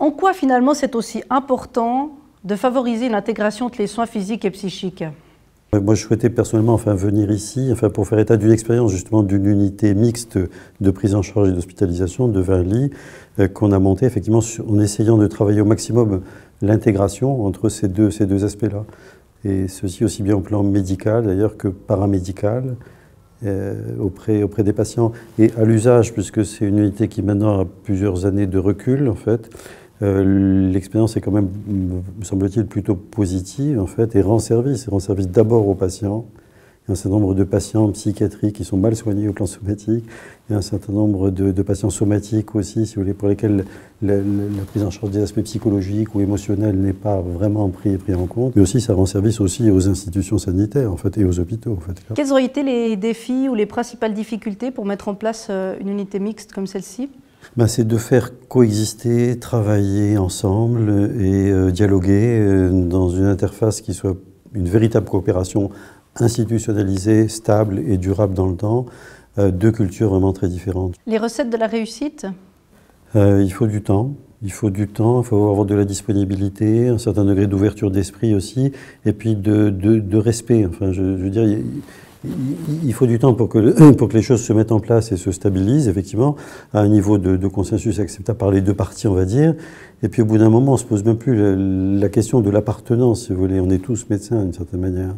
En quoi finalement c'est aussi important de favoriser l'intégration entre les soins physiques et psychiques? Moi, je souhaitais personnellement venir ici pour faire état d'une expérience justement d'une unité mixte de prise en charge et d'hospitalisation de 20 lits qu'on a montée effectivement en essayant de travailler au maximum l'intégration entre ces deux aspects-là. Et ceci aussi bien au plan médical d'ailleurs que paramédical auprès des patients. Et à l'usage, puisque c'est une unité qui maintenant a plusieurs années de recul en fait, l'expérience est quand même, me semble-t-il, plutôt positive et rend service d'abord aux patients. Il y a un certain nombre de patients psychiatriques qui sont mal soignés au plan somatique. Il y a un certain nombre de patients somatiques aussi, si vous voulez, pour lesquels la prise en charge des aspects psychologiques ou émotionnels n'est pas vraiment pris en compte. Mais aussi, ça rend service aussi aux institutions sanitaires et aux hôpitaux. Quels auraient été les défis ou les principales difficultés pour mettre en place une unité mixte comme celle-ci? C'est de faire coexister, travailler ensemble et dialoguer dans une interface qui soit une véritable coopération institutionnalisée, stable et durable dans le temps, deux cultures vraiment très différentes. Les recettes de la réussite? Il faut du temps. Il faut avoir de la disponibilité, un certain degré d'ouverture d'esprit aussi, et puis de respect. Je veux dire, il faut du temps pour que les choses se mettent en place et se stabilisent, effectivement, à un niveau de consensus acceptable par les deux parties, on va dire. Et puis au bout d'un moment, on ne se pose même plus la question de l'appartenance, si vous voulez. On est tous médecins, d'une certaine manière.